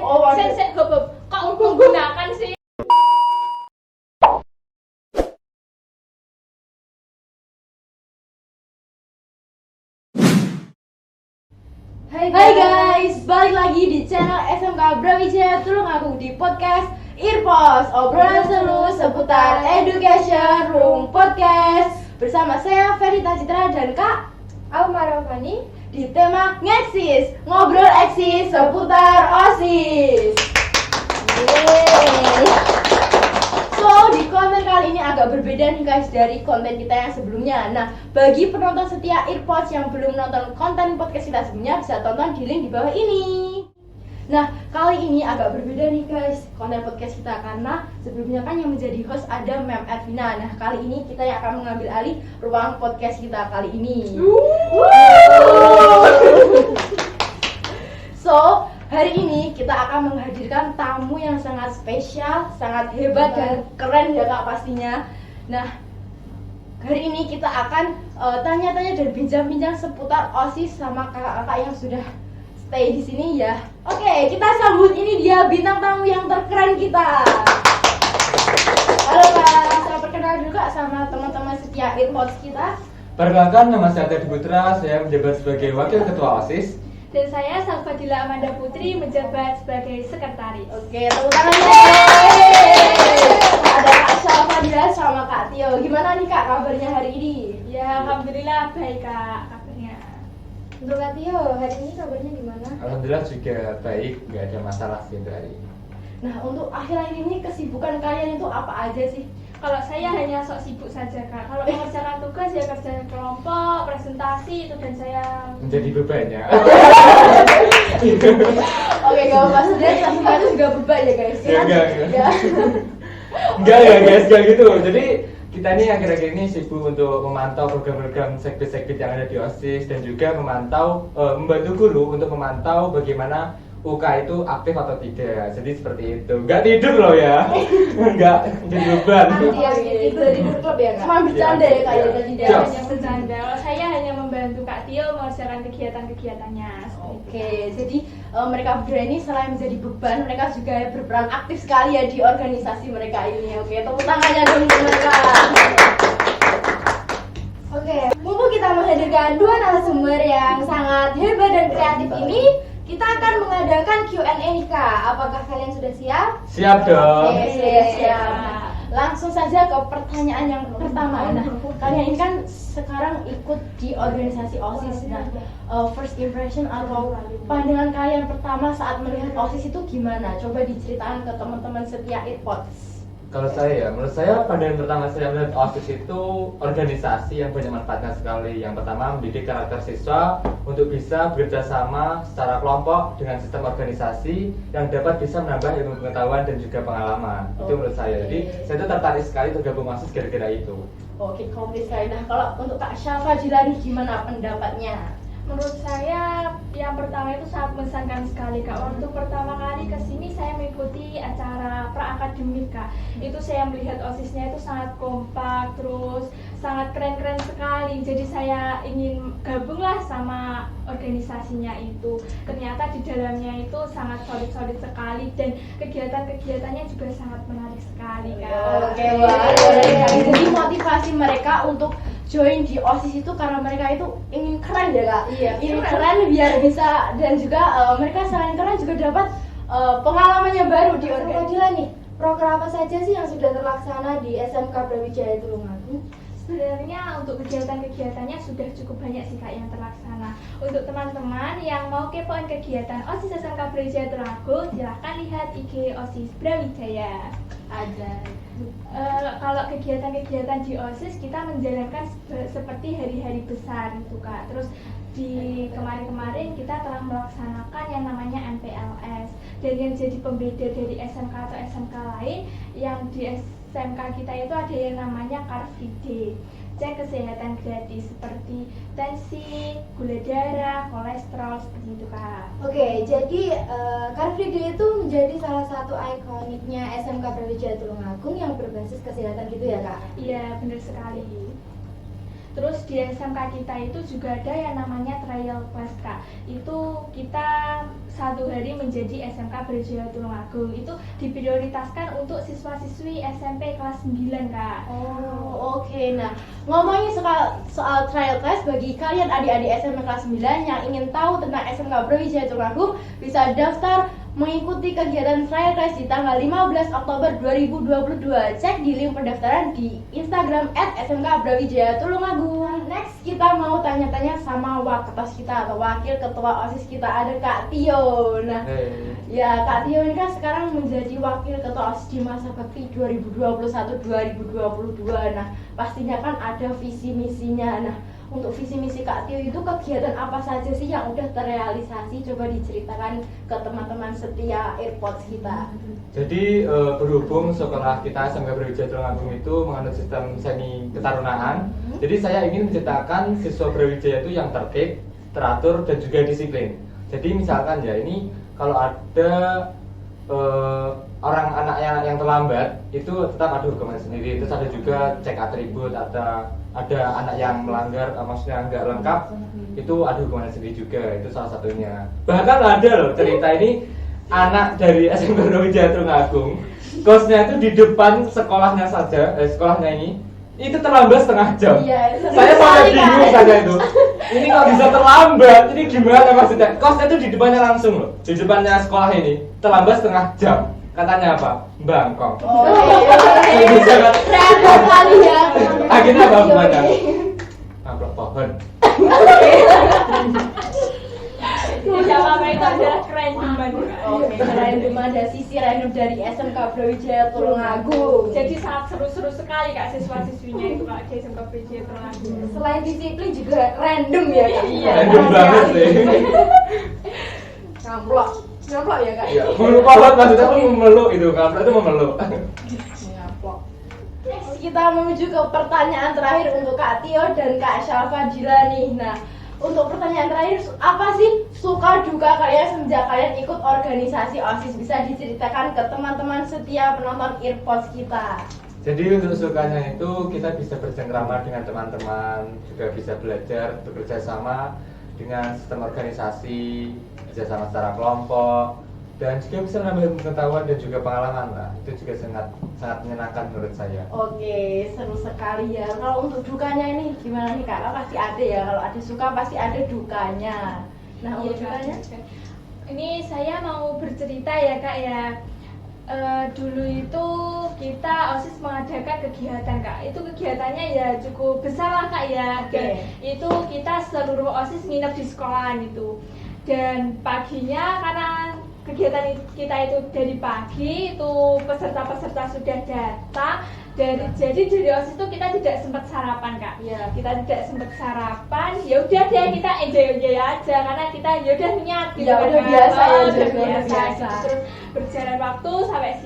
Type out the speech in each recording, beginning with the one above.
Kok menggunakan sih? Hai guys, balik lagi di channel SMK Brawijaya Tulungagung di podcast Irpos, obrolan seru seputar education room podcast bersama saya Verita Citra dan Kak Almarafani di tema ngeksis, ngobrol eksis seputar OSIS. Yeay. So, di konten kali ini agak berbeda nih guys dari konten kita yang sebelumnya. Nah, bagi penonton setia Earpods yang belum nonton konten podcast kita sebelumnya, bisa tonton di link di bawah ini. Nah, kali ini agak berbeda nih guys konten podcast kita, karena sebelumnya kan yang menjadi host ada Mem Edvina. Nah, kali ini kita yang akan mengambil alih ruang podcast kita kali ini. So, hari ini kita akan menghadirkan tamu yang sangat spesial, sangat hebat dan keren ya Kak pastinya. Nah, hari ini kita akan tanya-tanya dan bincang-bincang seputar OSIS sama kakak-kakak yang sudah stay di sini ya. Oke, kita sambut ini dia bintang tamu yang terkeren kita. Halo Kak, saya perkenalkan dulu Kak sama teman-teman setia Earpods kita. Perkenalkan, nama saya Teddy Putra, saya menjabat sebagai Wakil Ketua OSIS. Dan saya Salfadila Amanda Putri menjabat sebagai sekretaris. Oke, tepuk tangannya. Ada Kak Salfadila sama Kak Tio. Gimana nih Kak kabarnya hari ini? Ya, alhamdulillah baik Kak kabarnya. Untuk Kak Tio, hari ini kabarnya gimana? Alhamdulillah juga baik, nggak ada masalah sih untuk hari ini. Nah, untuk akhir-akhir ini kesibukan kalian itu apa aja sih? Kalau saya hanya sok sibuk saja Kak. Kalau mengerjakan tugas ya kerjaan kelompok, presentasi itu dan saya Menjadi beban ya. Oke, gak apa-apa. Sebenarnya semua itu juga beban ya guys. Ya, enggak. Ya. Enggak ya guys, enggak gitu. Jadi kita ini akhir-akhir ini sibuk untuk memantau program-program sekbid-sekbid yang ada di OSIS dan juga membantu guru untuk memantau bagaimana UK itu aktif atau tidak. Jadi seperti itu. Enggak tidur loh ya. Enggak jadi beban. Itu dari klub ya Kak? Cuma bercanda ya Kak ya tadi dia. Jos. hanya bercanda. Kalau saya hanya membantu Kak Tio mengerjakan kegiatan-kegiatannya. Oke, jadi mereka berdua ini selain menjadi beban, mereka juga berperan aktif sekali ya di organisasi mereka ini. Oke, tepuk tangannya dong untuk mereka. Oke, mumpung kita menghadirkan dua narasumber yang sangat hebat dan kreatif ini, kita akan mengadakan Q&A nih Kak. Apakah kalian sudah siap? Siap dong. Oke, siap. Langsung saja ke pertanyaan yang pertama. Nah, kalian ini kan sekarang ikut di organisasi OSIS. Nah, first impression atau pandangan kalian pertama saat melihat OSIS itu gimana? Coba diceritakan ke teman-teman setia Earpods. Kalau saya, menurut saya pandangan pertama saya melihat OSIS itu organisasi yang banyak manfaatnya sekali. Yang pertama, mendidik karakter siswa untuk bisa bekerja sama secara kelompok dengan sistem organisasi yang dapat bisa menambah ilmu pengetahuan dan juga pengalaman. Itu menurut saya. Jadi saya itu tertarik sekali tergabung OSIS gara-gara itu. Oke, komplit sekali. Nah, kalau untuk Kak Syafa Jilani gimana pendapatnya? Menurut saya yang pertama itu sangat mengesankan sekali Kak. Waktu pertama kali kesini saya mengikuti acara pra-akademik Kak. Itu saya melihat OSISnya itu sangat kompak, terus sangat keren-keren sekali. Jadi saya ingin gabunglah sama organisasinya itu. Ternyata di dalamnya itu sangat solid-solid sekali dan kegiatan-kegiatannya juga sangat menarik sekali Kak. Oke, wah. Jadi motivasi mereka untuk join di OSIS itu karena mereka itu ingin keren ya Kak? Iya, ingin keren biar bisa, dan juga mereka selain keren juga dapat pengalamannya baru di organisasi. nih, program apa saja sih yang sudah terlaksana di SMK Brawijaya Tulungagung? Sebenarnya untuk kegiatan-kegiatannya sudah cukup banyak sih Kak yang terlaksana. Untuk teman-teman yang mau kepoin kegiatan OSIS SMK Brawijaya Tulungagung, silahkan lihat IG OSIS Brawijaya. Ada. Kalau kegiatan-kegiatan di OSIS kita menjalankan seperti hari-hari besar itu Kak. Terus di kemarin-kemarin kita telah melaksanakan yang namanya MPLS. Dan yang jadi pembeda dari SMK atau SMK lain, yang di SMK kita itu ada yang namanya Car Free Day. Cek kesehatan gratis seperti tensi, gula darah, kolesterol, seperti itu Kak. Oke, jadi Car Free Day itu menjadi salah satu ikoniknya SMK Brawijaya Tulungagung yang berbasis kesehatan gitu ya Kak? Iya, benar sekali. Terus di SMK kita itu juga ada yang namanya trial class Kak. Itu kita satu hari menjadi SMK Brawijaya Tulungagung. Itu diprioritaskan untuk siswa-siswi SMP kelas 9 Kak. Oh, oke. Nah, ngomongin soal trial class, bagi kalian adik-adik SMK kelas 9 yang ingin tahu tentang SMK Brawijaya Tulungagung, bisa daftar mengikuti kegiatan trial class di tanggal 15 Oktober 2022. Cek di link pendaftaran di Instagram @SMK Brawijaya Tulungagung. Next, kita mau tanya-tanya sama waketos kita atau wakil ketua OSIS kita, ada Kak Tio. Nah, ya Kak Tio ini kan sekarang menjadi wakil ketua OSIS di masa bakti 2021-2022. Nah, pastinya kan ada visi misinya. Nah, untuk visi misi Kak Tio itu kegiatan apa saja sih yang udah terrealisasi? Coba diceritakan ke teman-teman setia AirPods kita. Jadi berhubung sekolah kita SMK Brawijaya Tulungagung itu menganut sistem semi ketarunaan, jadi saya ingin menciptakan siswa Brawijaya itu yang tertib, teratur, dan juga disiplin. Jadi misalkan ya, ini kalau ada orang anaknya yang terlambat, itu tetap ada hukuman sendiri. Terus ada juga cek atribut, ada anak yang melanggar, maksudnya nggak lengkap, itu ada hukuman sendiri juga. Itu salah satunya. Bahkan ada loh cerita ini, anak dari SMK Brawijaya Tulungagung, kosnya itu di depan sekolahnya saja, sekolahnya ini itu terlambat setengah jam. Iya, Saya sampai bingung saja itu. Ini kok bisa terlambat? Ini gimana maksudnya? Kosnya itu di depannya langsung loh, di depannya sekolah ini terlambat setengah jam. Katanya apa? Bangkong. Kreatif kali ya. Akhirnya apa hubungannya? Nabrak pohon. Jawaban itu adalah kerandoman. Oke, random, ada sisi random dari SMK Brawijaya Tulungagung. Jadi sangat seru-seru sekali Kak siswa-siswinya itu Kak di SMK Brawijaya Tulungagung. Selain disiplin juga random ya Kak? Iya. Random banget sih. Ngamplok ya Kak? Ya, meluk pohon maksudnya tuh memeluk itu, kampret itu memeluk. Ngamplok. Next, kita menuju ke pertanyaan terakhir untuk Kak Tio dan Kak Syafa Jilani. Nah, untuk pertanyaan terakhir, apa sih suka duka kalian semenjak kalian ikut organisasi OSIS? Bisa diceritakan ke teman-teman setia penonton AirPods kita. Jadi untuk sukanya itu kita bisa bercengkrama dengan teman-teman, juga bisa belajar bekerja sama dengan sistem organisasi, kerja sama secara kelompok, dan juga bisa menambah pengetahuan dan juga pengalaman lah. Itu juga sangat menyenangkan menurut saya. Oke, seru sekali ya. Kalau untuk dukanya ini gimana nih Kak? Pasti ada ya. Kalau ada suka pasti ada dukanya. Nah, untuk dukanya? Ini saya mau bercerita ya Kak ya. Dulu itu kita OSIS mengadakan kegiatan Kak. Itu kegiatannya ya cukup besar lah Kak ya. Dan itu kita seluruh OSIS nginep di sekolahan itu. Dan paginya karena kegiatan kita itu dari pagi, itu peserta-peserta sudah datang. Jadi dari OSIS itu kita tidak sempat sarapan Kak. Ya, kita tidak sempat sarapan. Ya udah deh, kita enjoy aja karena kita ya udah niat gitu. Ya udah biasa ya, udah biasa. biasa. Terus berjalan waktu sampai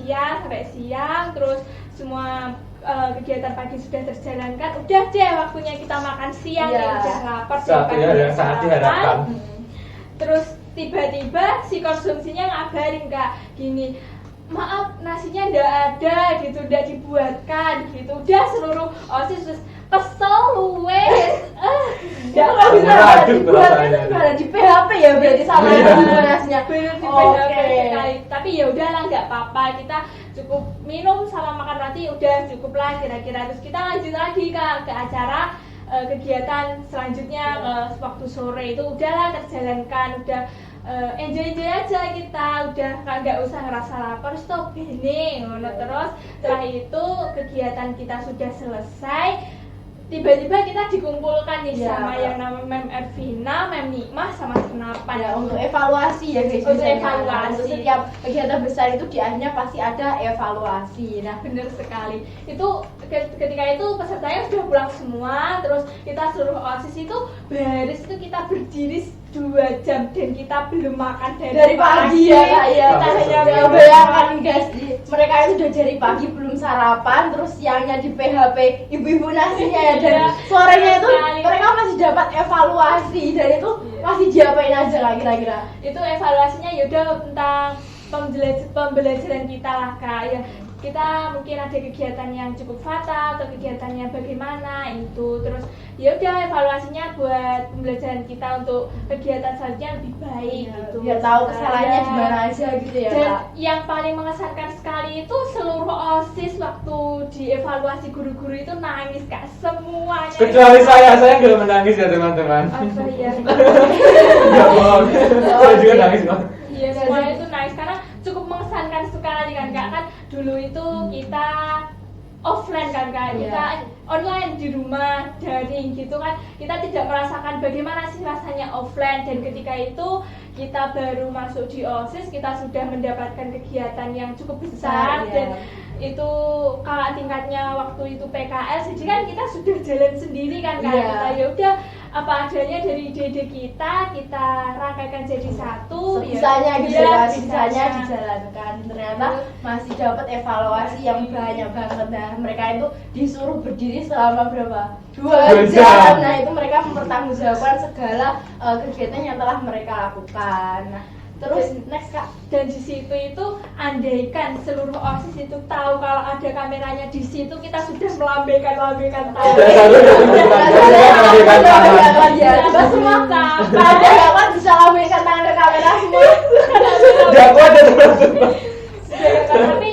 siang, terus semua kegiatan pagi sudah terjalankan. Udah deh waktunya kita makan siang, ya udah lapar. Satu ya yang sangat diharapkan. Terus tiba-tiba si konsumsinya ngabarin Kak, gini, maaf nasinya ndak ada gitu, ndak dibuatkan gitu. Udah seluruh OSIS terus kesel wes. Nggak bisa dibuatkan, ada di PHP ya berarti sama nasinya. Bener di PHP sekali. Tapi ya udahlah nggak apa-apa, kita cukup minum sama makan roti udah cukup lah kira-kira. Terus kita lanjut lagi Kak ke acara kegiatan selanjutnya waktu sore itu udahlah terjalankan, udah enjoy aja kita, udah nggak usah ngerasa lapar, stop ini ngono. Terus setelah itu kegiatan kita sudah selesai, tiba-tiba kita dikumpulkan nih sama yang namanya Mem Ervina, Mem Nikmah, sama Senapan ya, untuk evaluasi ya guys. Untuk evaluasi. Untuk setiap kegiatan besar itu di akhirnya pasti ada evaluasi. Nah, bener sekali. Itu ketika itu pesertanya sudah pulang semua, terus kita seluruh OSIS itu baris itu kita berdiri 2 jam dan kita belum makan dari pagi ya Kak ya. Kita hanya bayangkan guys, mereka itu udah dari pagi belum sarapan, terus siangnya di PHP ibu-ibu nasinya ya, dan sorenya itu mereka masih dapat evaluasi, dan itu masih diapain aja lah kira-kira? Itu evaluasinya yaudah tentang pembelajaran kita lah Kak ya. kita mungkin ada kegiatan yang cukup fatal atau kegiatannya bagaimana itu, terus ya udah evaluasinya buat pembelajaran kita untuk kegiatan selanjutnya lebih baik gitu. Biar tahu kesalahannya Ya. di mana aja gitu ya, Dan Kak. yang paling mengesankan sekali itu seluruh OSIS waktu dievaluasi guru-guru itu nangis Kak, semuanya. Kecuali saya nggak menangis ya teman-teman. Apa ya? Ya bohong, saya juga nangis bang. Iya, semuanya itu nangis karena cukup mengesankan sekali kan Kak. Kan dulu itu kita offline kan Kak, kita online di rumah, daring gitu kan. Kita tidak merasakan bagaimana sih rasanya offline, dan ketika itu kita baru masuk di OSIS, kita sudah mendapatkan kegiatan yang cukup besar, Besar, dan ya. itu kakak tingkatnya waktu itu PKL, jadi kan kita sudah jalan sendiri kan Kak. Iya. Kita ya udah apa adanya dari ide kita rangkaikan jadi satu, Sebisanya gitu ya, ya, bisanya dijalankan. Ternyata masih dapat evaluasi yang banyak banget. Nah, mereka itu disuruh berdiri selama berapa? 2 2 jam. jam. Nah, itu mereka mempertanggungjawabkan segala kegiatan yang telah mereka lakukan. Nah, terus next Kak. Dan di situ itu andaikan seluruh OSIS itu tahu kalau ada kameranya di situ, kita sudah melambaikan tangan. Ya, coba semua ada nggak kan bisa lambaikan tangan ke kamera semua? Tidak kuat ya teman-teman. Tapi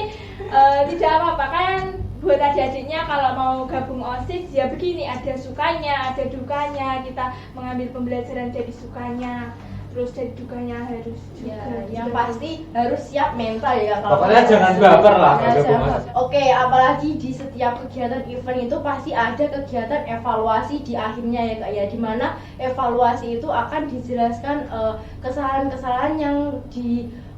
tidak apa-apa kan, buat adik-adiknya kalau mau gabung OSIS ya begini, ada sukanya, ada dukanya. Kita mengambil pembelajaran dari sukanya, terus dari dukanya harus juga. Ya, yang pasti harus siap mental ya kalau Pokoknya jangan baper lah Ya, kalau gabung jangan. OSIS. Oke, apalagi di setiap kegiatan event itu pasti ada kegiatan evaluasi di akhirnya ya Kak ya, dimana evaluasi itu akan dijelaskan kesalahan-kesalahan yang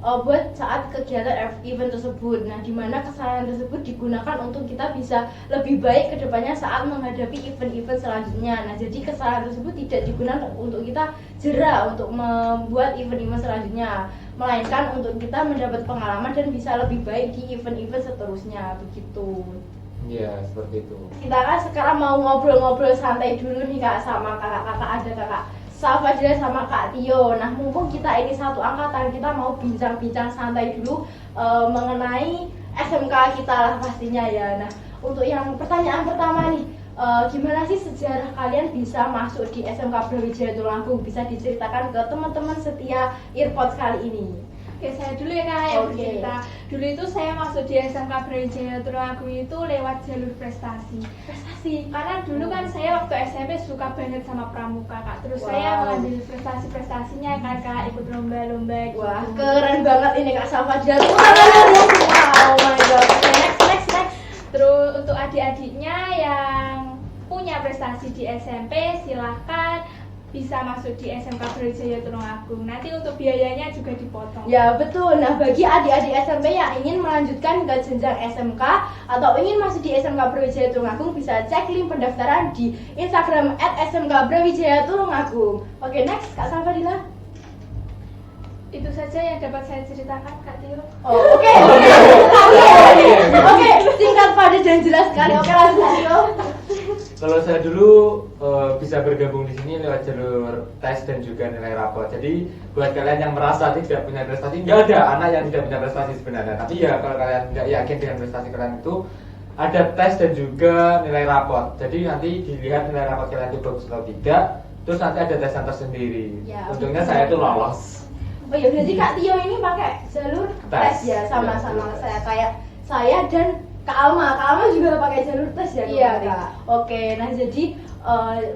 buat saat kegiatan event tersebut. Nah, dimana kesalahan tersebut digunakan untuk kita bisa lebih baik ke depannya saat menghadapi event-event selanjutnya. Nah, jadi kesalahan tersebut tidak digunakan untuk kita jera untuk membuat event-event selanjutnya, melainkan untuk kita mendapat pengalaman dan bisa lebih baik di event-event seterusnya begitu. Iya, seperti itu. Kita kan sekarang mau ngobrol-ngobrol santai dulu nih Kak sama kakak-kakak, ada Kakak Safadila sama Kak Tio. Nah, mumpung kita ini satu angkatan, kita mau bincang-bincang santai dulu mengenai SMK kita lah pastinya ya. Nah, untuk yang pertanyaan pertama nih, gimana sih sejarah kalian bisa masuk di SMK Brawijaya Tulungagung? Bisa diceritakan ke teman-teman setia Earpods kali ini. Oke, saya dulu ya Kak yang Oke. bercerita. Dulu itu saya masuk di SMK Brawijaya Tulungagung itu lewat jalur prestasi. Karena dulu kan saya waktu SMP suka banget sama pramuka Kak. Terus saya Wow. mengambil prestasi-prestasinya kan Kak, ikut lomba-lomba gitu. Wah, keren banget ini Kak Safadila. Oh my god. Next. Terus untuk adik-adiknya yang punya prestasi di SMP, silahkan bisa masuk di SMK Brawijaya Tulungagung. Nanti untuk biayanya juga dipotong. Ya betul. Nah, bagi adik-adik SMP yang ingin melanjutkan ke jenjang SMK atau ingin masuk di SMK Brawijaya Tulungagung, bisa cek link pendaftaran di Instagram @smkbrawijayatulungagung. Oke, next Kak Safadila. Itu saja yang dapat saya ceritakan Kak Tio. Oh, oke. Oke, singkat padat dan jelas sekali. Oke, langsung Kak Tio. Kalau saya dulu bisa bergabung di sini lewat jalur tes dan juga nilai rapor. Jadi buat kalian yang merasa tidak punya prestasi, nggak ada anak yang tidak punya prestasi sebenarnya. Tapi ya kalau kalian nggak yakin dengan prestasi kalian itu, ada tes dan juga nilai rapor. Jadi nanti dilihat nilai rapor kalian itu bagus atau tidak. Terus nanti ada tes yang tersendiri. Ya, Untungnya betul. saya itu lolos. Oh ya, berarti Kak Tio ini pakai jalur tes ya, sama-sama jalur tes. saya kayak saya dan Kak Alma. Kak Alma juga pakai jalur tes ya? Iya, kemarin? Kak. Oke, nah jadi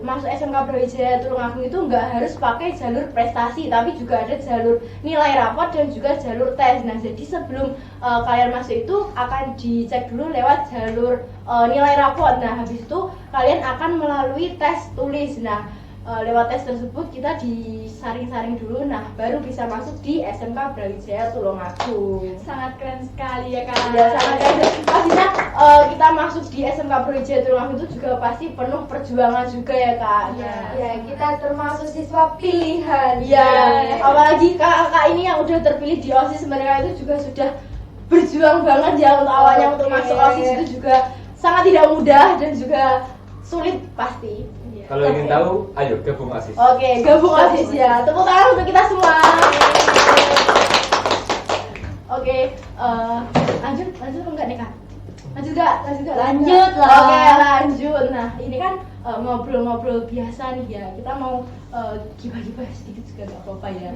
masuk SMK Brawijaya Tulungagung itu nggak harus pakai jalur prestasi, tapi juga ada jalur nilai rapor dan juga jalur tes. Nah, jadi sebelum kalian masuk itu akan dicek dulu lewat jalur nilai rapor. Nah, habis itu kalian akan melalui tes tulis. Nah, lewat tes tersebut kita disaring-saring dulu, nah baru bisa masuk di SMK Brawijaya Tulungagung. Sangat keren sekali ya Kak. Ya, sangat keren. Pastinya kita masuk di SMK Brawijaya Tulungagung itu juga pasti penuh perjuangan juga ya Kak. Iya. Ya, kita termasuk siswa pilihan. Iya, apalagi kakak ini yang udah terpilih di OSIS, mereka itu juga sudah berjuang banget ya untuk awalnya untuk Oke. masuk OSIS itu juga sangat tidak mudah dan juga sulit pasti. Kalau ingin tahu, ayo gabung OSIS. Oke, gabung OSIS ya. Tepuk tangan untuk kita semua. Oke, Lanjut enggak nih Kak? Lanjut gak? Lanjut lah. Oke, lanjut. Nah, ini kan ngobrol-ngobrol biasa nih ya. Kita mau gibah-gibah sedikit juga gak apa-apa ya.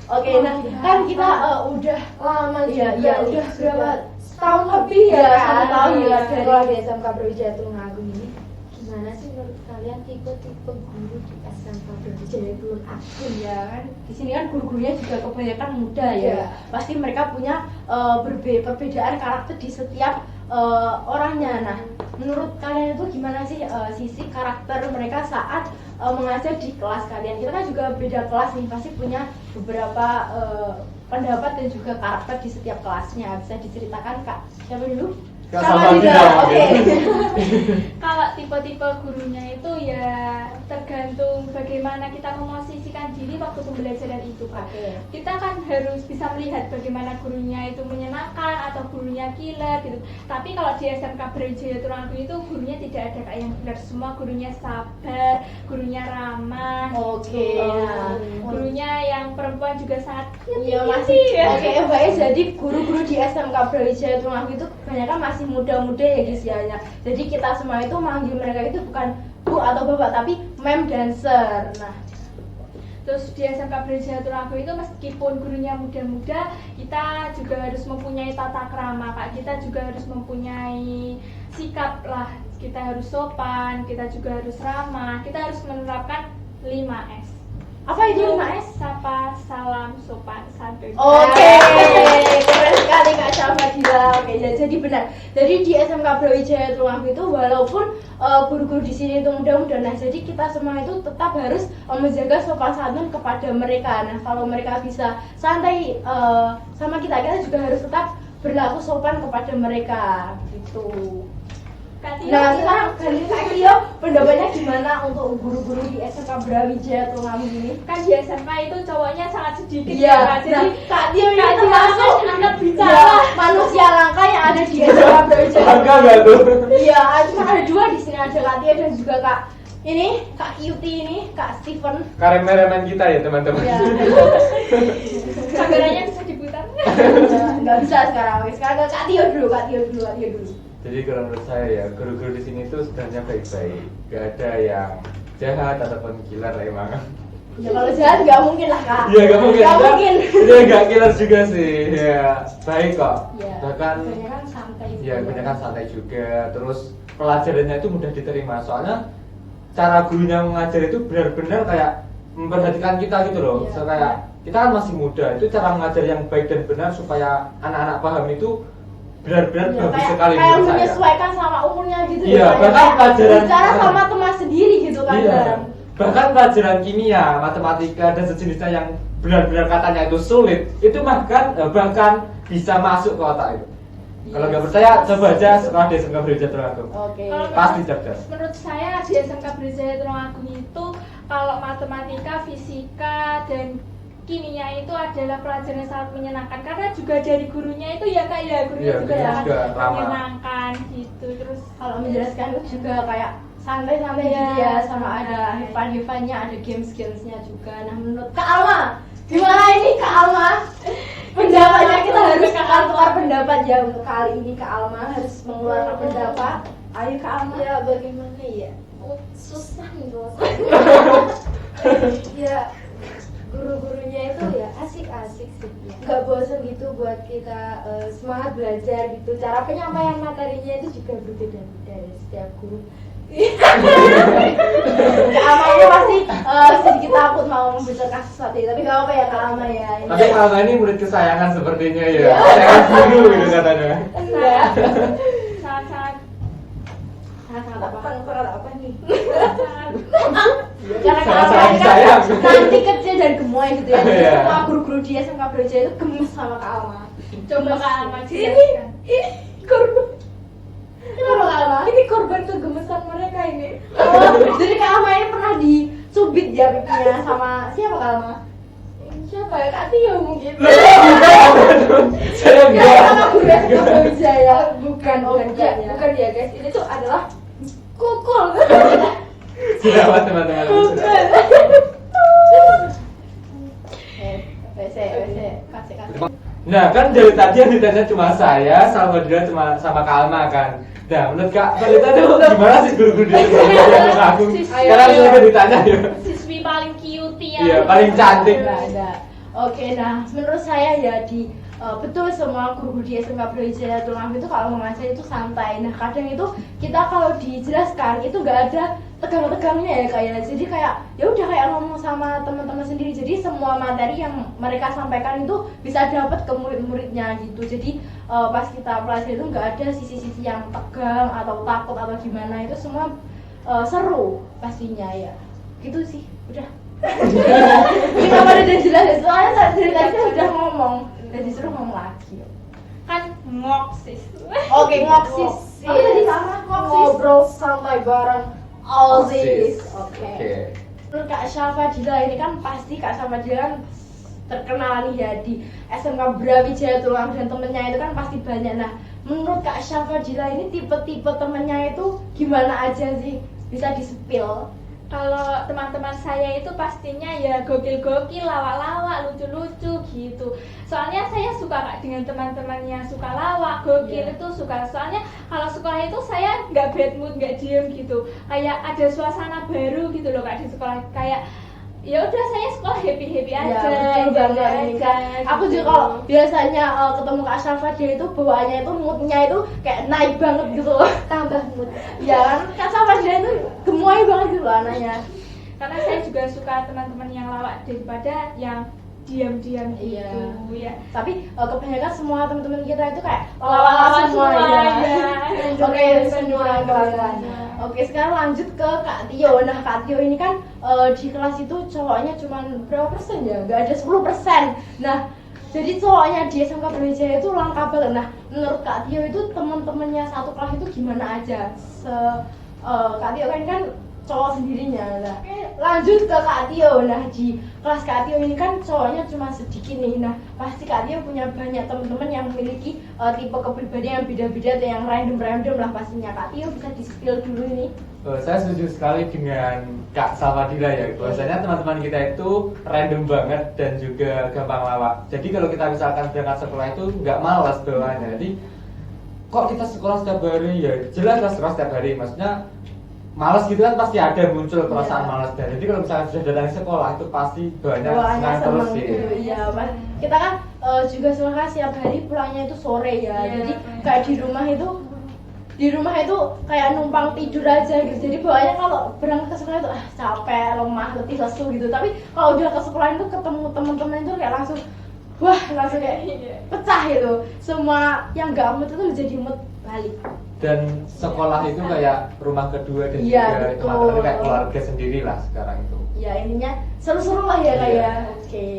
Oke, nah kan kita udah Lama Iya, juga udah nih, berapa setahun lebih ya Iya, kan? 1 tahun ya dari sekolah di SMK Brawijaya Tulungagung ini. Gimana sih menurut kalian tipe-tipe guru di SMK Brawijaya Tulungagung? ya kan di sini kan guru-gurunya juga kebanyakan muda ya. Iya. Pasti mereka punya perbedaan karakter di setiap orangnya. Nah, menurut kalian itu gimana sih sisi karakter mereka saat mengajar di kelas kalian? Kita kan juga beda kelas nih, pasti punya beberapa pendapat dan juga karakter di setiap kelasnya. Bisa diceritakan Kak? Siapa dulu? Kak Sama Salma juga. juga, Oke. Kalau tipe-tipe gurunya itu ya tergantung bagaimana kita memosisikan diri waktu pembelajaran itu Kak. Oke. Kita kan harus bisa melihat bagaimana gurunya itu menyenangkan atau gurunya killer gitu. Tapi kalau di SMK Brawijaya Tulungagung itu gurunya tidak ada kayak yang killer, semua gurunya sabar, gurunya ramah. Oke. Nah, Gurunya yang perempuan juga sangat iya masih. Oke, Mbak Es, jadi guru-guru di SMK Brawijaya Tulungagung itu kebanyakan masih muda-muda ya guys ya. Jadi kita semua itu manggil mereka itu bukan Bu atau Bapak tapi Mem dan Sir. Nah, Terus di SMK Brawijaya Tulungagung itu meskipun gurunya muda-muda, kita juga harus mempunyai tata krama Kak. Kita juga harus mempunyai sikap lah. Kita harus sopan, kita juga harus ramah. Kita harus menerapkan 5S. apa itu 5S? Sapa, salam, sopan, santun. Oke, keren sekali Kak Syalma bilang. Oke, jadi benar. Jadi di SMK Brawijaya Tulungagung itu walaupun guru-guru di sini itu muda-muda, nah jadi kita semua itu tetap harus menjaga sopan santun kepada mereka. Nah, kalau mereka bisa santai sama kita, kita juga harus tetap berlaku sopan kepada mereka gitu. Kak Tio, Nah, sekarang dari Kak Tio, pendapatnya gimana untuk guru-guru di SMK Brawijaya Tulungagung ini? kan di SMK itu cowoknya sangat sedikit Iya, ya Kak. Jadi nah, Kak Tio ini Kak Tio termasuk akan angkat ya, bicara. manusia langka yang ada di SMK Brawijaya. Bangga nggak tuh? Iya, cuma ada 2 di sini, ada Kak Tia dan juga Kak ini, Kak Yuti ini, Kak Steven. Kameramen kita ya teman-teman. Iya. Kameranya bisa diputar. Nggak bisa sekarang. Oke, sekarang Kak Tio dulu. Jadi kalau menurut saya ya guru-guru di sini tuh sebenarnya baik-baik, gak ada yang jahat ataupun killer emang. Ya kalau jahat nggak mungkin lah Kak. Iya gak mungkin. Nggak mungkin. Dia gak killer juga sih, ya baik kok. Iya. Bahkan kebanyakan santai. ya kebanyakan santai juga. Terus pelajarannya itu mudah diterima, soalnya cara gurunya mengajar itu benar-benar kayak memperhatikan kita gitu loh. Iya. So, kayak kita kan masih muda, itu cara mengajar yang baik dan benar supaya anak-anak paham itu benar-benar Iya, bagus sekali kayak menurut saya. menyesuaikan sama umurnya gitu Iya, ya. bahkan Kayak pelajaran- bicara sama teman sendiri gitu kan. Iya. Bahkan pelajaran kimia, matematika dan sejenisnya yang benar-benar katanya itu sulit, itu bahkan bisa masuk ke otak itu. Kalau nggak percaya, coba aja sekolah di SMK Brawijaya Tulungagung. Oke. Kalau Pasti cerdas. menurut saya di SMK Brawijaya Tulungagung itu kalau matematika, fisika dan kimia itu adalah pelajaran yang sangat menyenangkan karena juga dari gurunya itu ya Kak ya, gurunya Iya, juga gurunya sangat juga ramah. menyenangkan gitu. Terus Kalau menjelaskan itu juga kayak santai-santai Iya, gitu ya, sama ada santai. fun-funnya, ada games-gamesnya juga. Nah, menurut Kak Alma, gimana ini Kak Alma? Pendapatnya kita harus tukar pendapat ya untuk kali ini. Kak Alma harus mengeluarkan pendapat. Ayo Kak Alma. Ya bagaimana ya? Susah nih bos. Ya guru-gurunya itu ya asik-asik sih ya. Nggak bosan gitu buat kita semangat belajar gitu. Cara penyampaian materinya itu juga berbeda-beda dari setiap guru. Kak Alma ini pasti sedikit takut mau membicarakan sesuatu ya, tapi gak apa-apa ya Kak Alma ya. Ini- Tapi kalau ini murid kesayangan sepertinya ya. Saya guru gitu katanya. Iya. sangat-sangat Sangat-sangat apa? Sangat apa nih? Karena Kak Alma Sangat ini sayang. kan cantik, kecil dan gemoy gitu ya. Jadi Iya. semua guru-guru di SMK Brawijaya itu gemes sama Kak Alma. coba Kak Alma Ini jelaskan. korban. Kenapa Kak Alma? Ini korban kegemesan mereka ini. Oh, jadi Kak Alma ini pernah dicubit ya pipinya sama siapa Kak Alma? Siapa ya? Kak Tio mungkin. Saya Ya, enggak. sama guru SMK Brawijaya. Bukan, Oh, bukan ya, bukan ya guys. Ini tuh adalah kukul. Sudah Pak, teman-teman. Sudah. WC, kasih. Nah, Nah kan dari tadi yang ditanya cuma saya, sama dia cuma sama Kalma kan. Nah menurut Kak Valita tuh gimana sih guru-guru dia yang aku? Sekarang silakan ditanya ya. Siswi paling cute ya. Iya paling cantik. Enggak. Oke, nah menurut saya ya betul semua guru di SMK Brawijaya Tulungagung itu kalau mengajar itu santai. Nah kadang itu kita kalau dijelaskan itu nggak ada tegang-tegangnya ya kayak. Jadi kayak ya udah kayak ngomong sama teman-teman sendiri. Jadi semua materi yang mereka sampaikan itu bisa dapat ke murid-muridnya gitu. Jadi pas kita pelajari itu nggak ada sisi-sisi yang tegang atau takut atau gimana. Itu semua seru pastinya ya. Gitu sih, udah. Kenapa ada jelas? Soalnya dari tadi udah ngomong. Dan disuruh ngomong lagi. Kan ngoksis. Oke, ngoksis. Oke, tadi sama ngobrol santai bareng. Alsis. Oke. Oke. Menurut Kak Syafadila ini kan pasti Kak Syafadila kan terkenal nih ya di SMK Brawijaya Tulungagung dan temennya itu kan pasti banyak. Nah, menurut Kak Syafadila ini tipe-tipe temennya itu gimana aja sih? Bisa di-spill? Kalau teman-teman saya itu pastinya ya gokil-gokil, lawak-lawak, lucu-lucu gitu. Soalnya saya suka Kak dengan teman-teman yang suka lawak, gokil itu suka. Soalnya kalau sekolah itu saya nggak bad mood, nggak diem gitu. Kayak ada suasana baru gitu loh Kak di sekolah. Kayak ya udah saya sekolah happy aja. Ya, betul banget ini kan. Aku juga kalau biasanya ketemu Kak Syafadila itu bawaannya itu moodnya itu kayak naik banget gitu loh. Tambah mood. Ya kan Kak Syafadila itu gemoy banget gitu loh anaknya. Karena saya juga suka teman-teman yang lawak daripada yang diam-diam gitu ya. Tapi kebanyakan semua teman-teman kita itu kayak Lawak-lawak semua semua, ya. ya. Oke, semua kebanyakan. Oke, sekarang lanjut ke Kak Tio. Nah, Kak Tio ini kan di kelas itu cowoknya cuma berapa persen ya? Gak ada 10%. Nah, jadi cowoknya di SMK Brawijaya itu langka banget. Nah, menurut Kak Tio itu teman-temannya satu kelas itu gimana aja? Kak Tio kan cowok sendirinya. Nah, lanjut ke Kak Tio. Nah, di kelas Kak Tio ini kan cowoknya cuma sedikit nih. Nah, pasti Kak Tio punya banyak teman-teman yang memiliki tipe kepribadian yang beda-beda atau yang random lah pastinya. Kak Tio bisa di-spill dulu ini. Saya setuju sekali dengan Kak Salvadila ya. Bahwasanya teman-teman kita itu random banget dan juga gampang lawak. Jadi kalau kita misalkan berangkat sekolah itu nggak malas bawaannya. Jadi kok kita sekolah setiap hari ya jelas lah sekolah setiap hari. Maksudnya malas gitu kan pasti ada muncul perasaan malas. Dan jadi kalau misalkan sudah datang sekolah itu pasti banyak senang terus sih. Iya, Mas. Kita kan juga sekolah setiap hari pulangnya itu sore ya. Jadi kayak di rumah itu kayak numpang tidur aja gitu. Jadi bawaannya kalau berangkat ke sekolah itu capek, lemah, letih, lesu gitu. Tapi kalau udah ke sekolah itu ketemu teman-teman itu kayak langsung kayak pecah gitu. Semua yang gak mood itu menjadi mood balik. Dan sekolah itu kayak rumah kedua dan Iya, juga betul. teman-teman kayak keluarga sendiri lah sekarang itu. Ya intinya seru-seru lah ya kayak. Iya. Oke.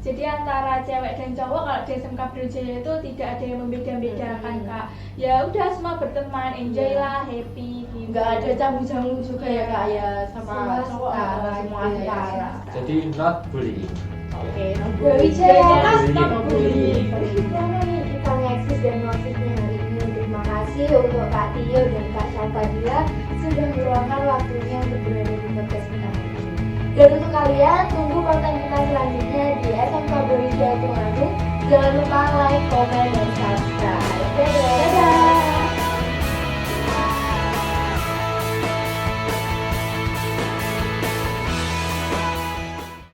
Jadi antara cewek dan cowok kalau di SMK Brawijaya itu tidak ada yang membeda-bedakan Kak. Ya udah semua berteman, enjoy lah, happy gitu. Nggak ada canggung-canggung juga ya Kak ya sama Semua cowok setara semua gitu ya. setara. Jadi not bullying. Oke, Brawijaya Mas, Bullying. stop bullying. Gimana nih kita ngeksis dan notisnya hari ini. Terima kasih untuk Kak Tio dan Kak Syafadila sudah meluangkan waktunya untuk berada di podcast kita hari ini. Dan untuk kalian tunggu konten kita selanjutnya di SMK Brawijaya Tulungagung. Jangan lupa like, comment,